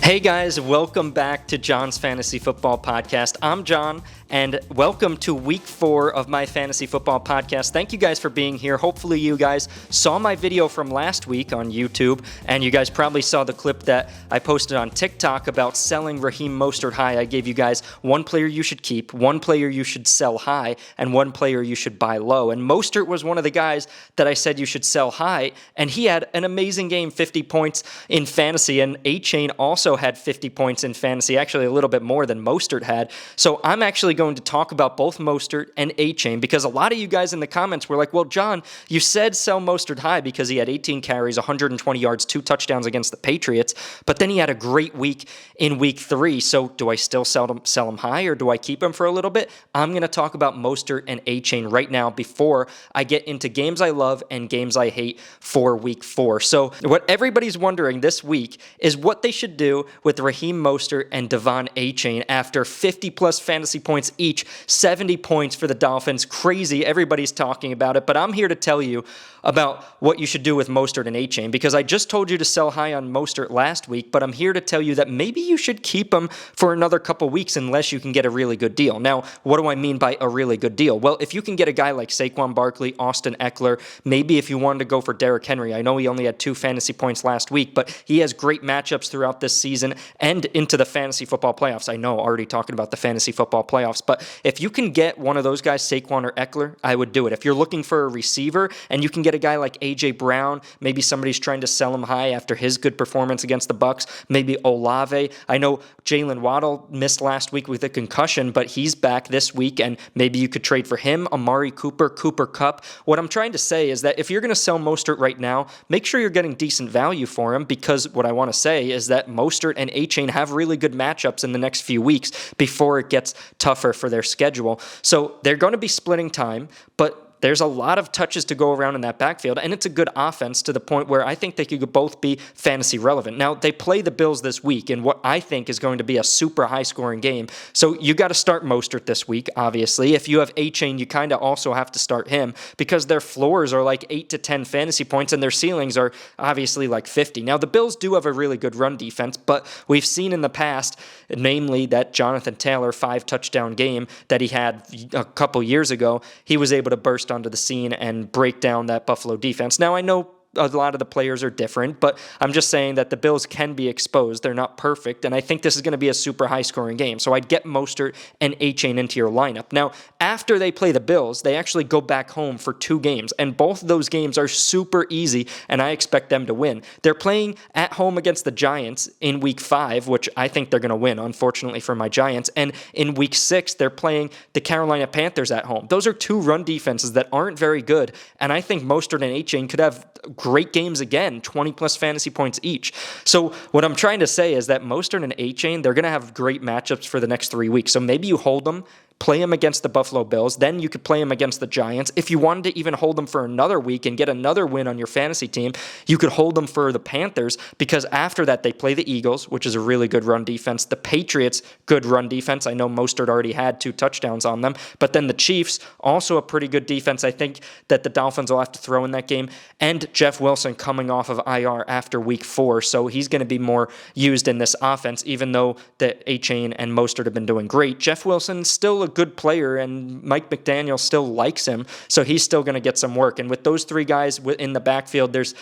Hey guys, welcome back to John's Fantasy Football Podcast. I'm John, and welcome to week 4 of my Fantasy Football Podcast. Thank you guys for being here. Hopefully you guys saw my video from last week on YouTube, and you guys probably saw the clip that I posted on TikTok about selling Raheem Mostert high. I gave you guys one player you should keep, one player you should sell high, and one player you should buy low. And Mostert was one of the guys that I said you should sell high, and he had an amazing game, 50 points in fantasy, and Achane also had 50 points in fantasy, actually a little bit more than Mostert had. So I'm actually going to talk about both Mostert and Achane because a lot of you guys in the comments were like, well, John, you said sell Mostert high because he had 18 carries, 120 yards, 2 touchdowns against the Patriots, but then he had a great week in week 3. So do I still sell him high or do I keep him for a little bit? I'm going to talk about Mostert and Achane right now before I get into games I love and games I hate for week 4. So what everybody's wondering this week is what they should do with Raheem Mostert and Devon Achane after 50-plus fantasy points each, 70 points for the Dolphins. Crazy. Everybody's talking about it, but I'm here to tell you about what you should do with Mostert and Achane because I just told you to sell high on Mostert last week, but I'm here to tell you that maybe you should keep him for another couple weeks unless you can get a really good deal. Now, what do I mean by a really good deal? Well, if you can get a guy like Saquon Barkley, Austin Eckler, maybe if you wanted to go for Derrick Henry. I know he only had 2 fantasy points last week, but he has great matchups throughout this season and into the fantasy football playoffs. I know, already talking about the fantasy football playoffs, but if you can get one of those guys, Saquon or Eckler, I would do it. If you're looking for a receiver and you can get a guy like A.J. Brown, maybe somebody's trying to sell him high after his good performance against the Bucs, maybe Olave. I know Jalen Waddle missed last week with a concussion, but he's back this week, and maybe you could trade for him, Amari Cooper, Cooper Kupp. What I'm trying to say is that if you're going to sell Mostert right now, make sure you're getting decent value for him because what I want to say is that Mostert and Achane have really good matchups in the next few weeks before it gets tougher for their schedule. So they're going to be splitting time, but there's a lot of touches to go around in that backfield, and it's a good offense to the point where I think they could both be fantasy relevant. Now, they play the Bills this week in what I think is going to be a super high-scoring game, so you got to start Mostert this week, obviously. If you have Achane, you kind of also have to start him because their floors are like 8 to 10 fantasy points, and their ceilings are obviously like 50. Now, the Bills do have a really good run defense, but we've seen in the past, namely that Jonathan Taylor 5-touchdown game that he had a couple years ago, he was able to burst onto the scene and break down that Buffalo defense. Now, I know a lot of the players are different, but I'm just saying that the Bills can be exposed. They're not perfect, and I think this is going to be a super high-scoring game. So I'd get Mostert and Achane into your lineup. Now, after they play the Bills, they actually go back home for 2 games, and both of those games are super easy, and I expect them to win. They're playing at home against the Giants in Week 5, which I think they're going to win, unfortunately for my Giants, and in Week 6, they're playing the Carolina Panthers at home. Those are 2 run defenses that aren't very good, and I think Mostert and Achane could have great games again, 20-plus fantasy points each. So what I'm trying to say is that Mostert and Achane, they're going to have great matchups for the next 3 weeks. So maybe you hold them, play him against the Buffalo Bills, then you could play him against the Giants. If you wanted to even hold them for another week and get another win on your fantasy team, you could hold them for the Panthers because after that they play the Eagles, which is a really good run defense, the Patriots, good run defense. I know Mostert already had 2 touchdowns on them, but then the Chiefs, also a pretty good defense. I think that the Dolphins will have to throw in that game, and Jeff Wilson coming off of IR after week 4, so he's going to be more used in this offense, even though the Achane and Mostert have been doing great. Jeff Wilson still a good player, and Mike McDaniel still likes him, so he's still going to get some work. And with those 3 guys in the backfield, there's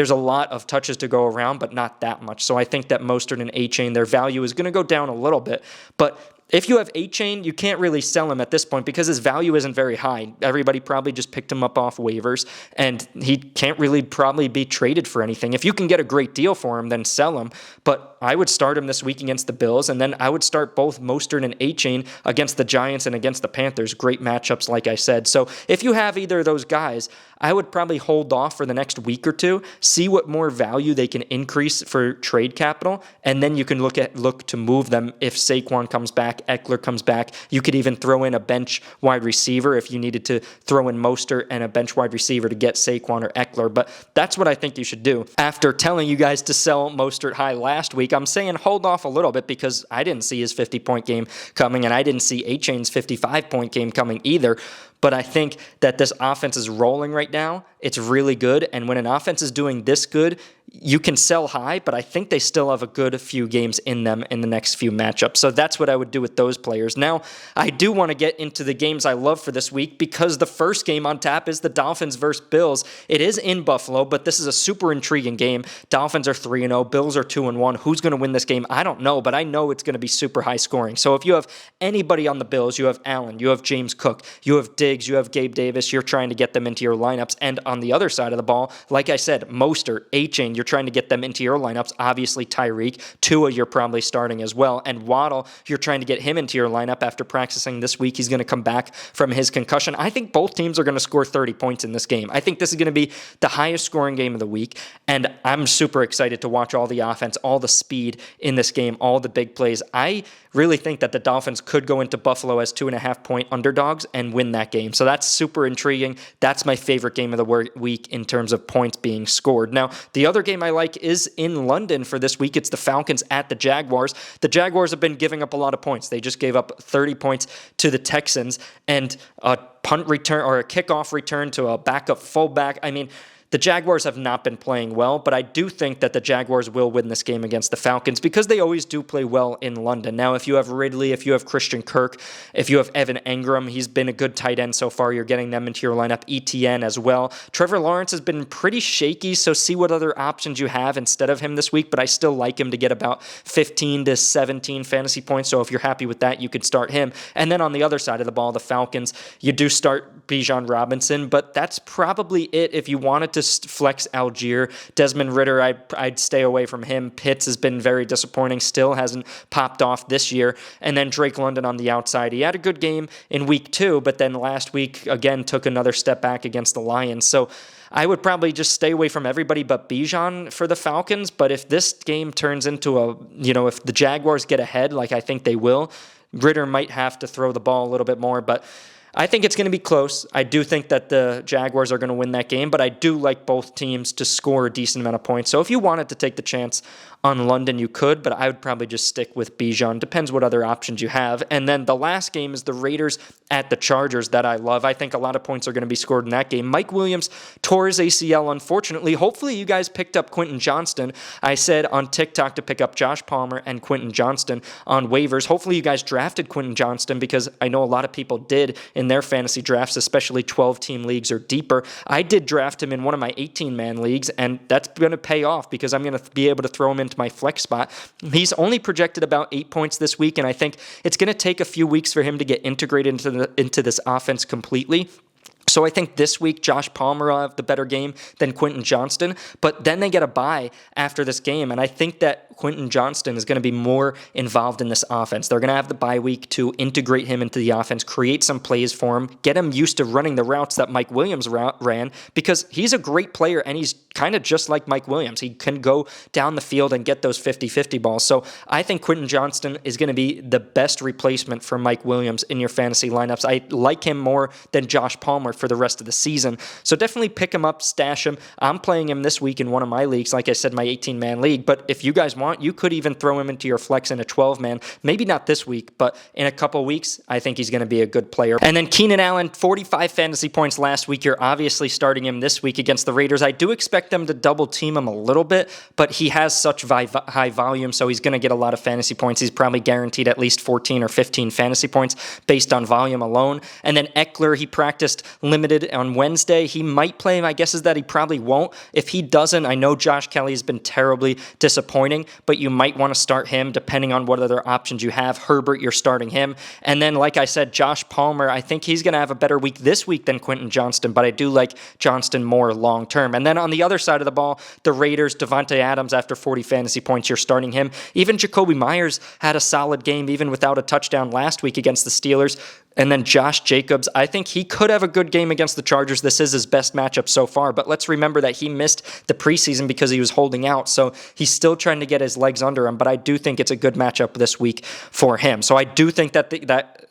a lot of touches to go around, but not that much. So I think that Mostert and Achane, their value is going to go down a little bit, but if you have Achane, you can't really sell him at this point because his value isn't very high. Everybody probably just picked him up off waivers, and he can't really probably be traded for anything. If you can get a great deal for him, then sell him. But I would start him this week against the Bills, and then I would start both Mostert and Achane against the Giants and against the Panthers. Great matchups, like I said. So if you have either of those guys, I would probably hold off for the next week or 2, see what more value they can increase for trade capital, and then you can look to move them if Saquon comes back, Eckler comes back. You could even throw in a bench wide receiver if you needed to throw in Mostert and a bench wide receiver to get Saquon or Eckler. But that's what I think you should do. After telling you guys to sell Mostert high last week, I'm saying hold off a little bit because I didn't see his 50-point game coming, and I didn't see Achane's 55-point game coming either. But I think that this offense is rolling right now. it's really good. And when an offense is doing this good, you can sell high, but I think they still have a good few games in them in the next few matchups. So that's what I would do with those players. Now, I do want to get into the games I love for this week because the first game on tap is the Dolphins versus Bills. It is in Buffalo, but this is a super intriguing game. Dolphins are 3-0, Bills are 2-1. Who's going to win this game? I don't know, but I know it's going to be super high scoring. So if you have anybody on the Bills, you have Allen, you have James Cook, you have Diggs, you have Gabe Davis, you're trying to get them into your lineups. And on the other side of the ball, like I said, Mostert, Achane, you're trying to get them into your lineups. Obviously, Tyreek, Tua, you're probably starting as well. And Waddle, you're trying to get him into your lineup after practicing this week. He's going to come back from his concussion. I think both teams are going to score 30 points in this game. I think this is going to be the highest scoring game of the week. And I'm super excited to watch all the offense, all the speed in this game, all the big plays. I really think that the Dolphins could go into Buffalo as 2.5-point underdogs and win that game. So that's super intriguing. That's my favorite game of the week in terms of points being scored. Now, the other game I like is in London for this week. It's the Falcons at the Jaguars. The Jaguars have been giving up a lot of points. They just gave up 30 points to the Texans and a punt return or a kickoff return to a backup fullback. I mean, the Jaguars have not been playing well, but I do think that the Jaguars will win this game against the Falcons because they always do play well in London. Now, if you have Ridley, if you have Christian Kirk, if you have Evan Engram, he's been a good tight end so far. You're getting them into your lineup. ETN as well. Trevor Lawrence has been pretty shaky, so see what other options you have instead of him this week, but I still like him to get about 15 to 17 fantasy points, so if you're happy with that, you could start him. And then on the other side of the ball, the Falcons, you do start Bijan Robinson, but that's probably it if you wanted to flex Algier. Desmond Ridder, I'd stay away from him. Pitts has been very disappointing, still hasn't popped off this year. And then Drake London on the outside. He had a good game in week 2, but then last week, again, took another step back against the Lions. So I would probably just stay away from everybody but Bijan for the Falcons. But if this game turns into if the Jaguars get ahead, like I think they will, Ridder might have to throw the ball a little bit more, but I think it's going to be close. I do think that the Jaguars are going to win that game, but I do like both teams to score a decent amount of points. So if you wanted to take the chance on London, you could, but I would probably just stick with Bijan. Depends what other options you have. And then the last game is the Raiders at the Chargers that I love. I think a lot of points are going to be scored in that game. Mike Williams tore his ACL, unfortunately. Hopefully you guys picked up Quentin Johnston. I said on TikTok to pick up Josh Palmer and Quentin Johnston on waivers. Hopefully you guys drafted Quentin Johnston because I know a lot of people did in their fantasy drafts, especially 12-team leagues or deeper. I did draft him in one of my 18-man leagues, and that's going to pay off because I'm going to be able to throw him into my flex spot. He's only projected about 8 points this week, and I think it's going to take a few weeks for him to get integrated into this offense completely. So I think this week, Josh Palmer will have the better game than Quentin Johnston, but then they get a bye after this game, and I think that Quentin Johnston is going to be more involved in this offense. They're going to have the bye week to integrate him into the offense, create some plays for him, get him used to running the routes that Mike Williams ran, because he's a great player, and he's kind of just like Mike Williams. He can go down the field and get those 50-50 balls. So I think Quentin Johnston is going to be the best replacement for Mike Williams in your fantasy lineups. I like him more than Josh Palmer for the rest of the season. So definitely pick him up, stash him. I'm playing him this week in one of my leagues, like I said, my 18-man league. But if you guys want, you could even throw him into your flex in a 12-man. Maybe not this week, but in a couple weeks, I think he's going to be a good player. And then Keenan Allen, 45 fantasy points last week. You're obviously starting him this week against the Raiders. I do expect them to double team him a little bit, but he has such high volume, so he's going to get a lot of fantasy points. He's probably guaranteed at least 14 or 15 fantasy points based on volume alone. And then Eckler, he practiced limited on Wednesday. He might play. My guess is that he probably won't. If he doesn't, I know Josh Kelly has been terribly disappointing, but you might want to start him depending on what other options you have. Herbert, you're starting him. And then, like I said, Josh Palmer, I think he's going to have a better week this week than Quentin Johnston, but I do like Johnston more long term. And then on the other side of the ball, the Raiders, Devontae Adams, after 40 fantasy points, you're starting him. Even Jacoby Myers had a solid game, even without a touchdown last week against the Steelers. And then Josh Jacobs, I think he could have a good game against the Chargers. This is his best matchup so far, but let's remember that he missed the preseason because he was holding out, so he's still trying to get his legs under him, but I do think it's a good matchup this week for him. So I do think that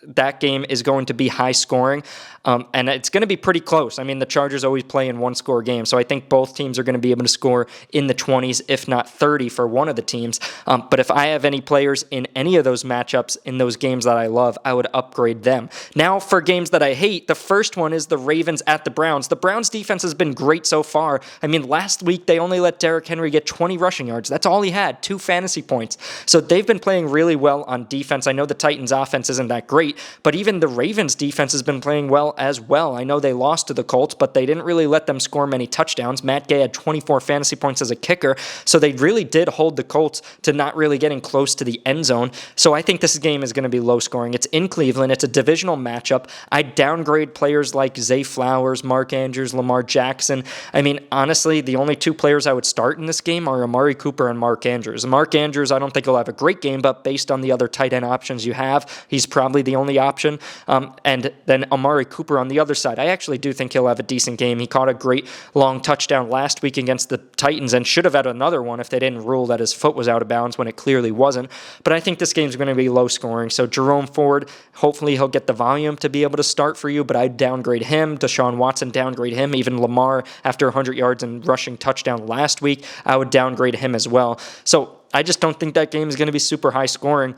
that game is going to be high scoring. and it's going to be pretty close. I mean, the Chargers always play in one-score games, so I think both teams are going to be able to score in the 20s, if not 30 for one of the teams. But if I have any players in any of those matchups in those games that I love, I would upgrade them. Now, for games that I hate, the first one is the Ravens at the Browns. The Browns defense has been great so far. I mean, last week they only let Derrick Henry get 20 rushing yards. That's all he had, 2 fantasy points. So they've been playing really well on defense. I know the Titans offense isn't that great, but even the Ravens defense has been playing well as well. I know they lost to the Colts, but they didn't really let them score many touchdowns. Matt Gay had 24 fantasy points as a kicker, so they really did hold the Colts to not really getting close to the end zone. So I think this game is going to be low scoring. It's in Cleveland. It's a divisional matchup. I downgrade players like Zay Flowers, Mark Andrews, Lamar Jackson. I mean, honestly, the only 2 players I would start in this game are Amari Cooper and Mark Andrews. Mark Andrews, I don't think he'll have a great game, but based on the other tight end options you have, he's probably the only option. And then Amari Cooper on the other side, I actually do think he'll have a decent game. He caught a great long touchdown last week against the Titans and should have had another one if they didn't rule that his foot was out of bounds when it clearly wasn't. But I think this game's going to be low scoring. So Jerome Ford, hopefully he'll get the volume to be able to start for you, but I'd downgrade him. Deshaun Watson, downgrade him. Even Lamar, after 100 yards and rushing touchdown last week, I would downgrade him as well. So I just don't think that game is going to be super high scoring.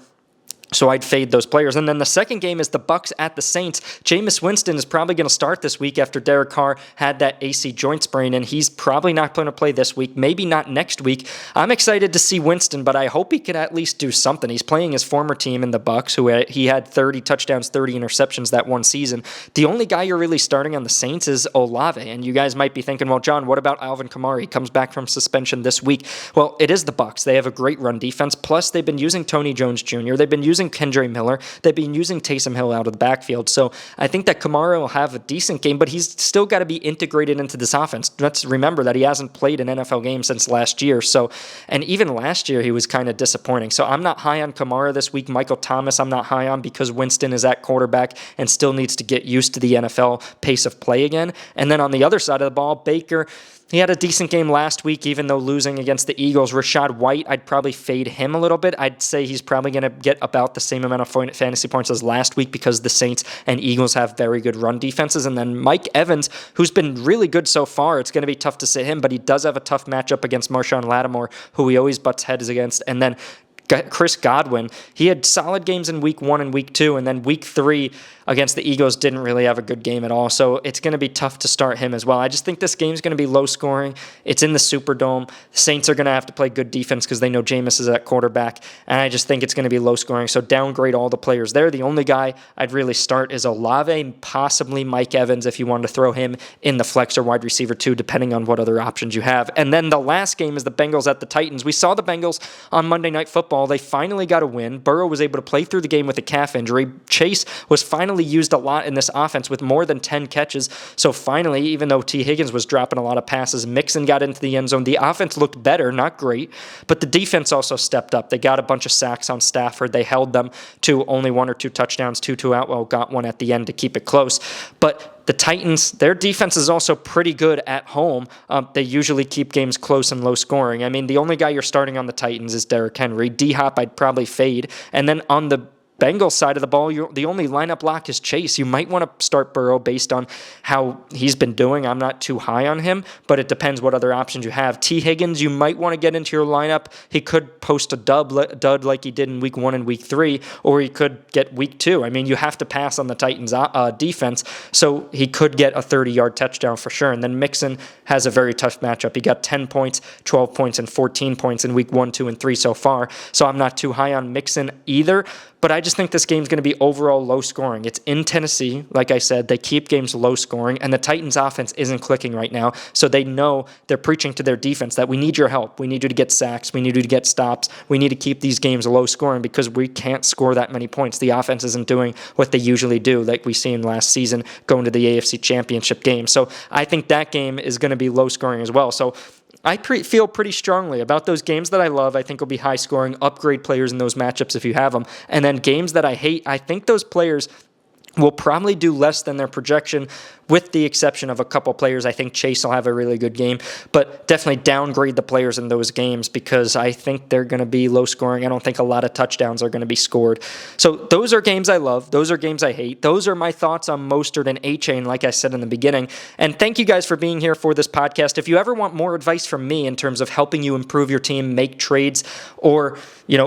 So I'd fade those players. And then the second game is the Bucs at the Saints. Jameis Winston is probably going to start this week after Derek Carr had that AC joint sprain, and he's probably not going to play this week, maybe not next week. I'm excited to see Winston, but I hope he can at least do something. He's playing his former team in the Bucs, he had 30 touchdowns, 30 interceptions that one season. The only guy you're really starting on the Saints is Olave, and you guys might be thinking, well, John, what about Alvin Kamara? He comes back from suspension this week. Well, it is the Bucs. They have a great run defense, plus they've been using Tony Jones Jr., they've been using Kendre Miller. They've been using Taysom Hill out of the backfield. So I think that Kamara will have a decent game, but he's still got to be integrated into this offense. Let's remember that he hasn't played an NFL game since last year. So, and even last year, he was kind of disappointing. So I'm not high on Kamara this week. Michael Thomas, I'm not high on because Winston is at quarterback and still needs to get used to the NFL pace of play again. And then on the other side of the ball, Baker, he had a decent game last week, even though losing against the Eagles. Rachaad White, I'd probably fade him a little bit. I'd say he's probably going to get about the same amount of fantasy points as last week because the Saints and Eagles have very good run defenses. And then Mike Evans, who's been really good so far, it's going to be tough to sit him, but he does have a tough matchup against Marshawn Lattimore, who he always butts heads against. And then Chris Godwin, he had solid games in week 1 and week 2, and then week 3 against the Eagles didn't really have a good game at all. So it's going to be tough to start him as well. I just think this game's going to be low scoring. It's in the Superdome. The Saints are going to have to play good defense because they know Jameis is at quarterback, and I just think it's going to be low scoring. So downgrade all the players there. The only guy I'd really start is Olave, possibly Mike Evans if you wanted to throw him in the flex or wide receiver too, depending on what other options you have. And then the last game is the Bengals at the Titans. We saw the Bengals on Monday Night Football. They finally got a win. Burrow was able to play through the game with a calf injury. Chase was finally used a lot in this offense with more than 10 catches. So finally, even though T. Higgins was dropping a lot of passes, Mixon got into the end zone. The offense looked better, not great, but the defense also stepped up. They got a bunch of sacks on Stafford. They held them to only 1 or 2 touchdowns. Tutu Atwell got one at the end to keep it close. But the Titans, their defense is also pretty good at home. They usually keep games close and low scoring. I mean, the only guy you're starting on the Titans is Derrick Henry. D-Hop, I'd probably fade. And then on the Bengals side of the ball, the only lineup lock is Chase. You might want to start Burrow based on how he's been doing. I'm not too high on him, but it depends what other options you have. T. Higgins, you might want to get into your lineup. He could post a dud like he did in week 1 and week 3, or he could get week 2. I mean, you have to pass on the Titans' defense, so he could get a 30-yard touchdown for sure. And then Mixon has a very tough matchup. He got 10 points, 12 points, and 14 points in week 1, 2, and 3 so far, so I'm not too high on Mixon either. But I just think this game's going to be overall low scoring. It's in Tennessee. Like I said, they keep games low scoring, and the Titans offense isn't clicking right now. So they know they're preaching to their defense that we need your help. We need you to get sacks. We need you to get stops. We need to keep these games low scoring because we can't score that many points. The offense isn't doing what they usually do, like we seen last season going to the AFC Championship game. So I think that game is going to be low scoring as well. So I feel pretty strongly about those games that I love. I think will be high scoring. Upgrade players in those matchups if you have them. And then games that I hate, I think those players will probably do less than their projection, with the exception of a couple players. I think Chase will have a really good game, but definitely downgrade the players in those games because I think they're going to be low scoring. I don't think a lot of touchdowns are going to be scored. So those are games I love. Those are games I hate. Those are my thoughts on Mostert and Achane, like I said in the beginning. And thank you guys for being here for this podcast. If you ever want more advice from me in terms of helping you improve your team, make trades, or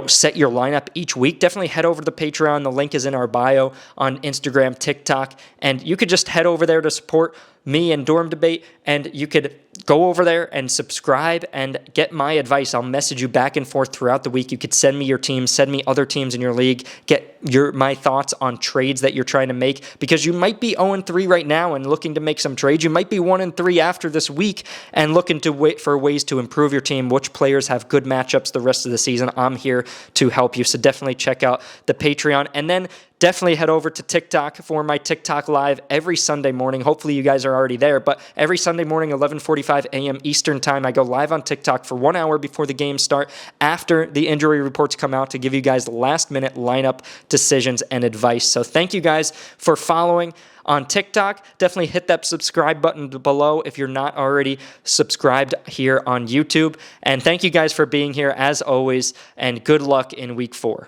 set your lineup each week, definitely head over to the Patreon. The link is in our bio on Instagram, TikTok, and you could just head over there to support me and Dorm Debate, and you could go over there and subscribe and get my advice. I'll message you back and forth throughout the week. You could send me your team, send me other teams in your league, get my thoughts on trades that you're trying to make, because you might be 0-3 right now and looking to make some trades. You might be 1-3 after this week and looking to wait for ways to improve your team, which players have good matchups the rest of the season. I'm here to help you, so definitely check out the Patreon. And then definitely head over to TikTok for my TikTok live every Sunday morning. Hopefully you guys are already there, but every Sunday morning, 11:45 a.m. Eastern time, I go live on TikTok for 1 hour before the games start, after the injury reports come out, to give you guys last-minute lineup decisions and advice. So thank you guys for following on TikTok. Definitely hit that subscribe button below if you're not already subscribed here on YouTube. And thank you guys for being here as always, and good luck in week 4.